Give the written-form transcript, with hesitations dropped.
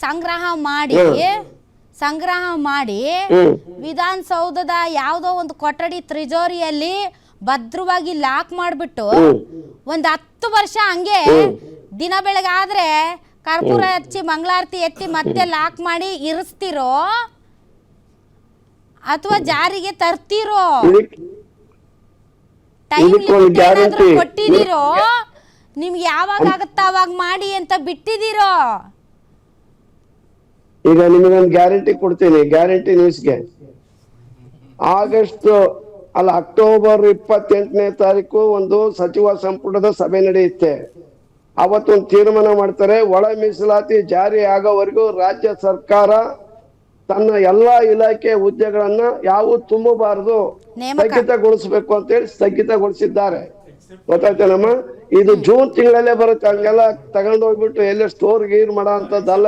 ಸಂಗ್ರಹ ಮಾಡಿ ವಿಧಾನಸೌಧದ ಯಾವುದೋ ಒಂದು ಕೊಠಡಿ ತ್ರಿಜೋರಿಯಲ್ಲಿ ಭದ್ರವಾಗಿ ಲಾಕ್ ಮಾಡಿಬಿಟ್ಟು ಒಂದು 10 ವರ್ಷ ಹಂಗೆ ದಿನ ಬೆಳಗಾದ್ರೆ ಕರ್ಪೂರ ಹಚ್ಚಿ ಮಂಗಳಾರತಿ ಎತ್ತಿ ಮತ್ತೆ ಲಾಕ್ ಮಾಡಿ ಇರಿಸ್ತಿರೋ ಅಥವಾ ಜಾರಿಗೆ ತರ್ತಿರೋ? ಟೈಮ್ ಲಿಮಿಟ್ ಏನಾದರೂ ಕೊಟ್ಟಿದ್ದೀರೋ? ನಿಮ್ಗೆ ಯಾವಾಗ ಆಗುತ್ತಾ ಅವಾಗ ಮಾಡಿ ಅಂತ ಬಿಟ್ಟಿದ್ದೀರೋ? ಈಗ ನಿಮಗೊಂದು ಗ್ಯಾರಂಟಿ ಕೊಡ್ತೀನಿ, ಗ್ಯಾರಂಟಿ ನ್ಯೂಸ್ಗೆ. ಅಕ್ಟೋಬರ್ 28ನೇ ತಾರೀಕು ಒಂದು ಸಚಿವ ಸಂಪುಟದ ಸಭೆ ನಡೆಯುತ್ತೆ. ಅವತ್ತೊಂದು ತೀರ್ಮಾನ ಮಾಡ್ತಾರೆ, ಒಳ ಮೀಸಲಾತಿ ಜಾರಿ ಆಗೋವರೆಗೂ ರಾಜ್ಯ ಸರ್ಕಾರ ತನ್ನ ಎಲ್ಲಾ ಇಲಾಖೆ ಹುದ್ದೆಗಳನ್ನ ಯಾವ ತುಂಬಬಾರದು, ಸ್ಥಗಿತಗೊಳಿಸಬೇಕು ಅಂತ ಹೇಳಿ ಸ್ಥಗಿತಗೊಳಿಸಿದ್ದಾರೆ. ಗೊತ್ತಾಯ್ತೇನಮ್ಮ? ಇದು ಜೂನ್ ತಿಂಗಳಲ್ಲೇ ಬರುತ್ತೆ. ಹಂಗೆಲ್ಲ ತಗೊಂಡೋಗ್ಬಿಟ್ಟು ಎಲ್ಲೇ ಸ್ಟೋರ್ ಗೀರ್ ಮಾಡೋ ಅಂತದ್ದಲ್ಲ.